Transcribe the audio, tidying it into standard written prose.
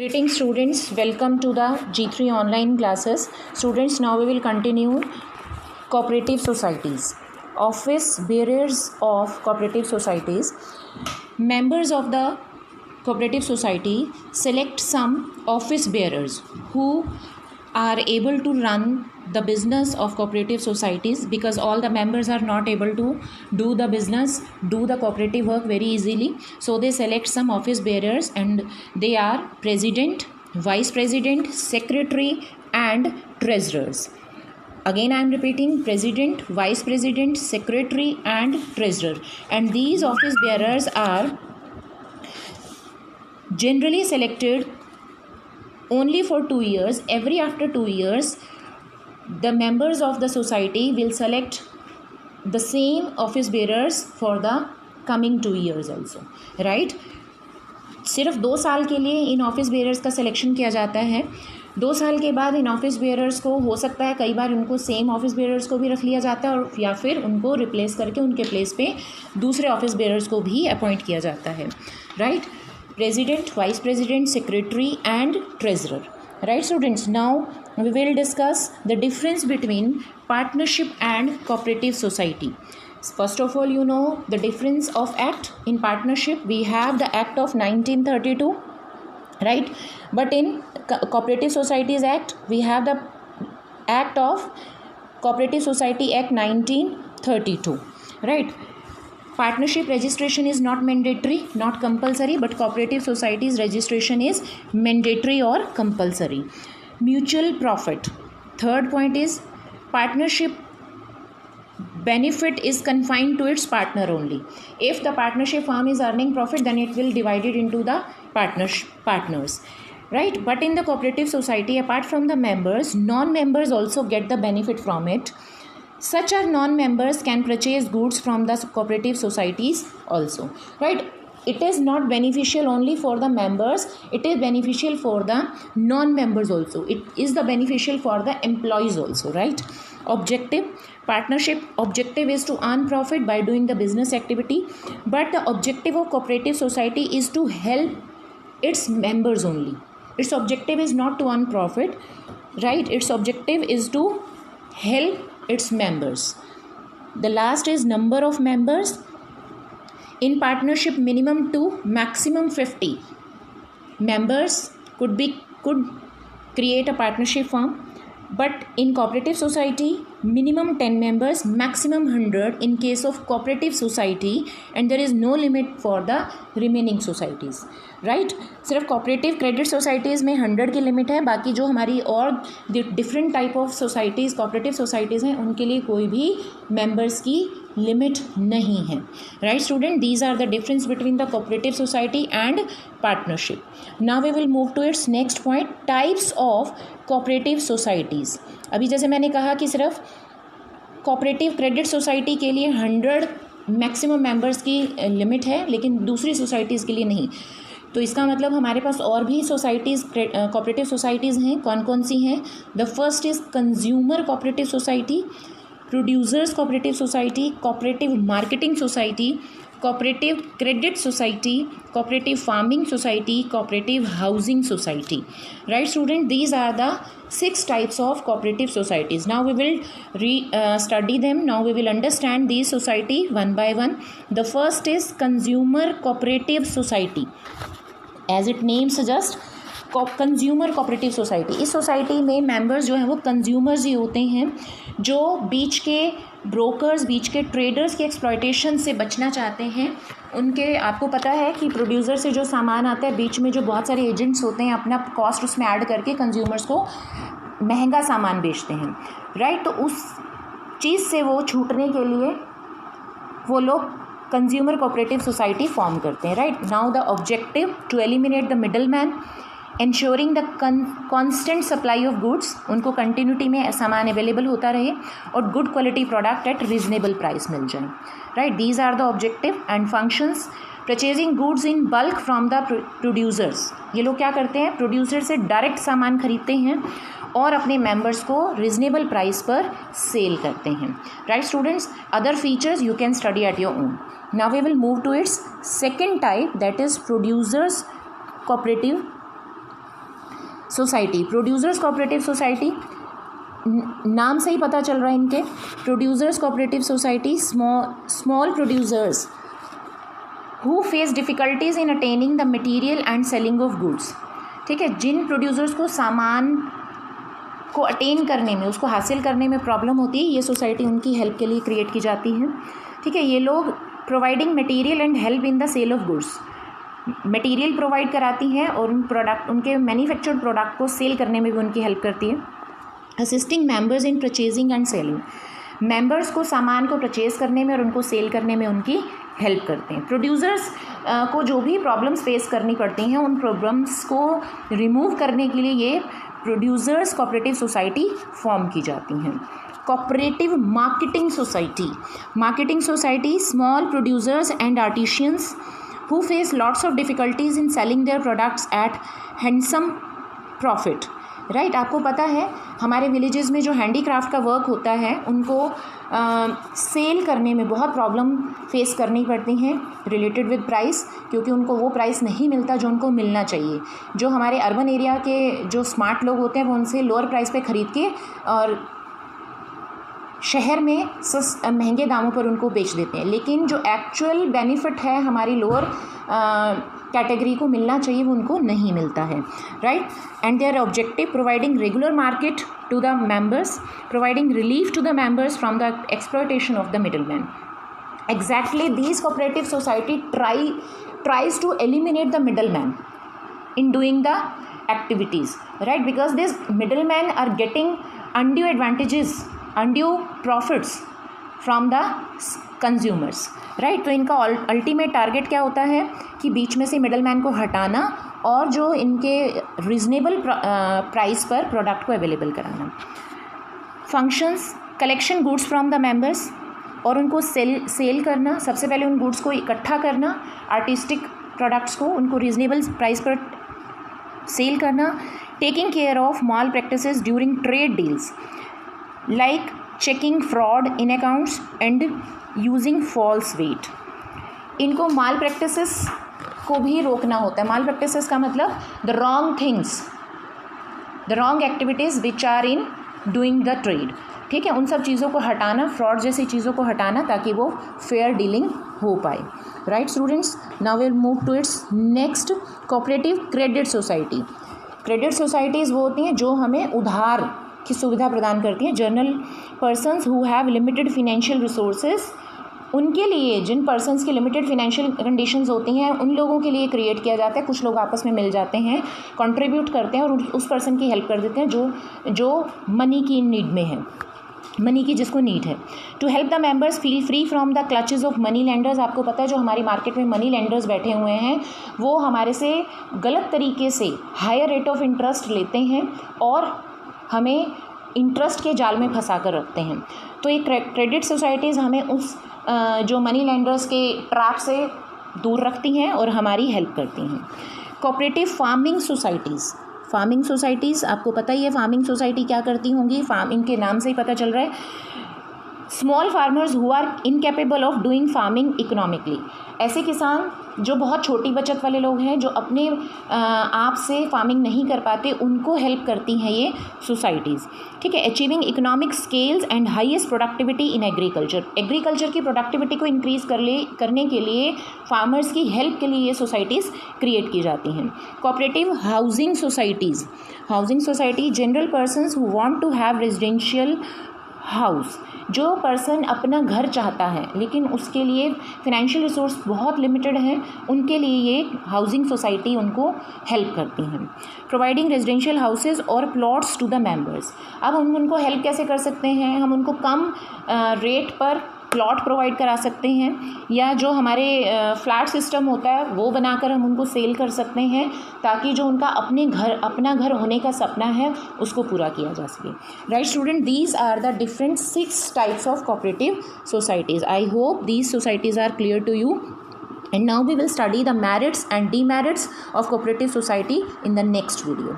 Greetings students, welcome to the G3 online classes. Students, now we will continue cooperative societies. Office bearers of cooperative societies. Members of the cooperative society select some office bearers who are able to run the business of cooperative societies, because all the members are not able to do the cooperative work very easily. So they select some office bearers, and they are president, vice president, secretary and treasurers. Again I am repeating: president, vice president, secretary and treasurer. And these office bearers are generally selected only for 2 years. After 2 years, the members of the society will select the same office bearers for the coming 2 years also, right? सिर्फ 2 साल के लिए in office bearers का selection किया जाता है. 2 साल के बाद इन ऑफिस बेयरर्स को हो सकता है कई बार उनको सेम ऑफिस बेयरर्स को भी रख लिया जाता है, और या फिर उनको रिप्लेस करके उनके प्लेस पे दूसरे ऑफिस बेयरर्स को भी अपॉइंट किया जाता है, right? President, Vice President, Secretary and Treasurer. Right students, now we will discuss the difference between partnership and cooperative society. First of all, you know the difference of act. In partnership we have the act of 1932, right? But in cooperative societies act we have the act of Cooperative Society Act 1932, right? Partnership registration is not mandatory, not compulsory, but cooperative societies registration is mandatory or compulsory. Mutual profit. Third point is partnership benefit is confined to its partner only. If the partnership firm is earning profit, then it will divide it into the partners, right? But in the cooperative society, apart from the members, non-members also get the benefit from it. Such as non-members can purchase goods from the cooperative societies also, right? It is not beneficial only for the members, it is beneficial for the non-members also. It is the beneficial for the employees also, right? Objective. Partnership objective is to earn profit by doing the business activity, but the objective of cooperative society is to help its members only. Its objective is not to earn profit, right? Its objective is to help its members. The last is number of members. In partnership, minimum 2, maximum 50 members could create a partnership firm. But in cooperative society, minimum 10 members, maximum 100 in case of cooperative society, and there is no limit for the remaining societies, right? सिर्फ cooperative credit societies में 100 की limit है, बाकी जो हमारी और different type of societies cooperative societies हैं उनके लिए कोई भी members की लिमिट नहीं है, right student? These are the difference between the cooperative society and partnership. Now we will move to its next point, types of cooperative societies. अभी जैसे मैंने कहा कि सिर्फ cooperative credit society के लिए 100 मैक्सिमम मेंबर्स की लिमिट है, लेकिन दूसरी सोसाइटीज़ के लिए नहीं. तो इसका मतलब हमारे पास और भी सोसाइटीज़ कोऑपरेटिव सोसाइटीज़ हैं. कौन कौन सी हैं? The first is consumer cooperative society, producers cooperative society, cooperative marketing society, cooperative credit society, cooperative farming society, cooperative housing society, right student? These are the 6 types of cooperative societies. Now we will study them. Now we will understand these society one by one. The first is consumer cooperative society. As it name suggests, consumer cooperative society. इस society में members जो हैं वो consumers ही होते हैं, जो बीच के brokers, बीच के ट्रेडर्स के एक्सप्लॉयटेशन से बचना चाहते हैं. उनके आपको पता है कि प्रोड्यूसर से जो सामान आता है, बीच में जो बहुत सारे एजेंट्स होते हैं अपना कॉस्ट उसमें ऐड करके कंज्यूमर्स को महंगा सामान बेचते हैं, राइट? तो उस चीज़ से वो छूटने के लिए वो लोग कंज्यूमर कोऑपरेटिव सोसाइटी फॉर्म करते हैं, right? Now the objective to eliminate the middle man, ensuring the constant supply of goods. उनको कंटिन्यूटी में सामान अवेलेबल होता रहे और good quality product at reasonable price मिल जाए, right? These are the objective and functions. Purchasing goods in bulk from the producers. ये लोग क्या करते हैं? प्रोड्यूसर से डायरेक्ट सामान खरीदते हैं और अपने मेंबर्स को रीजनेबल प्राइस पर सेल करते हैं, right students? Other features you can study at your own. Now we will move to its second type, that is producers cooperative society, producers cooperative society, नाम से ही पता चल रहा है इनके, producers cooperative society, small producers who face difficulties in attaining the material and selling of goods. ठीक है, जिन प्रोड्यूसर्स को सामान को अटेन करने में, उसको हासिल करने में प्रॉब्लम होती है, ये सोसाइटी उनकी हेल्प के लिए क्रिएट की जाती है। ठीक है, ये लोग providing material and help in the sale of goods, material provide कराती हैं और उनके मैन्युफैक्चर्ड प्रोडक्ट को सेल करने में भी उनकी हेल्प करती है। Assisting members in purchasing and selling, members को सामान को परचेज करने में और उनको सेल करने में उनकी हेल्प करते हैं। प्रोड्यूसर्स को जो भी प्रॉब्लम्स फेस करनी पड़ती हैं, उन प्रॉब्लम्स को रिमूव करने के लिए ये प्रोड्यूसर्स कोऑपरेटिव सोसाइटी फॉर्म की जाती हैं। Cooperative marketing society, small producers and artisans who face lots of difficulties in selling their products at handsome profit, right. आपको पता है हमारे विलेजेस में जो हैंडीक्राफ्ट का वर्क होता है उनको सेल करने में बहुत प्रॉब्लम फेस करनी पड़ती हैं रिलेटेड विद प्राइस, क्योंकि उनको वो प्राइस नहीं मिलता जो उनको मिलना चाहिए। जो हमारे अर्बन एरिया के जो स्मार्ट लोग होते हैं वो उनसे लोअर प्राइस पे ख़रीद के और शहर में महंगे दामों पर उनको बेच देते हैं, लेकिन जो एक्चुअल बेनिफिट है हमारी लोअर कैटेगरी को मिलना चाहिए वो उनको नहीं मिलता है, right. And their objective providing regular market to the members, providing relief to the members from the exploitation of the middleman. Exactly, these cooperative society tries to eliminate the middleman in doing the activities, right? Because these middlemen are getting undue advantages, undue profits from the consumers, right? तो इनका ultimate target क्या होता है कि बीच में से middleman को हटाना और जो इनके रीजनेबल प्राइस पर प्रोडक्ट को अवेलेबल कराना। Functions, collection goods from the members और उनको सेल करना, सबसे पहले उन गुड्स को इकट्ठा करना, आर्टिस्टिक प्रोडक्ट्स को उनको रीजनेबल प्राइस पर सेल करना। Taking care of malpractices during trade deals like checking fraud in accounts and using false weight. इनको माल प्रैक्टिसेस को भी रोकना होता है। माल प्रैक्टिसेस का मतलब the wrong things, the wrong activities which are in doing the trade. ठीक है, उन सब चीज़ों को हटाना, फ्रॉड जैसी चीज़ों को हटाना ताकि वो फेयर डीलिंग हो पाए, right students. Now will move to its next, cooperative credit society. Credit societies वो होती हैं जो हमें उधार की सुविधा प्रदान करती हैं। General persons who have limited financial resources, उनके लिए, जिन पर्सन्स की लिमिटेड फिनेंशियल कंडीशंस होती हैं उन लोगों के लिए क्रिएट किया जाता है। कुछ लोग आपस में मिल जाते हैं, कंट्रीब्यूट करते हैं और उस पर्सन की हेल्प कर देते हैं जो मनी की नीड में है, मनी की जिसको नीड है। To help the members feel free from the clutches of money lenders. आपको पता है जो हमारी मार्केट में मनी लेंडर्स बैठे हुए हैं वो हमारे से गलत तरीके से हायर रेट ऑफ इंटरेस्ट लेते हैं और हमें इंटरेस्ट के जाल में फंसा कर रखते हैं। तो ये क्रेडिट सोसाइटीज़ हमें उस जो मनी लेंडर्स के ट्रैप से दूर रखती हैं और हमारी हेल्प करती हैं। कोऑपरेटिव फार्मिंग सोसाइटीज़ आपको पता ही है फार्मिंग सोसाइटी क्या करती होंगी। इनके नाम से ही पता चल रहा है, small farmers who are incapable of doing farming economically. ऐसे किसान जो बहुत छोटी बचत वाले लोग हैं, जो अपने आप से फार्मिंग नहीं कर पाते, उनको हेल्प करती हैं ये सोसाइटीज़। ठीक है, achieving economic scales and highest productivity in agriculture की प्रोडक्टिविटी को इंक्रीज़ करने के लिए फार्मर्स की हेल्प के लिए ये सोसाइटीज़ क्रिएट की जाती हैं। Cooperative housing society general persons who want to have residential house. जो पर्सन अपना घर चाहता है लेकिन उसके लिए फिनेंशियल रिसोर्स बहुत लिमिटेड है, उनके लिए ये हाउसिंग सोसाइटी उनको हेल्प करती हैं। प्रोवाइडिंग रेजिडेंशियल हाउसेज और प्लॉट्स टू द मेंबर्स। अब हम उनको हेल्प कैसे कर सकते हैं? हम उनको कम रेट पर प्लॉट प्रोवाइड करा सकते हैं, या जो हमारे फ्लैट सिस्टम होता है वो बनाकर हम उनको सेल कर सकते हैं ताकि जो उनका अपना घर होने का सपना है उसको पूरा किया जा सके। Right student, these are the different 6 types of cooperative societies. I hope these societies are clear to you, and now we will study the merits and demerits of cooperative society in the next video.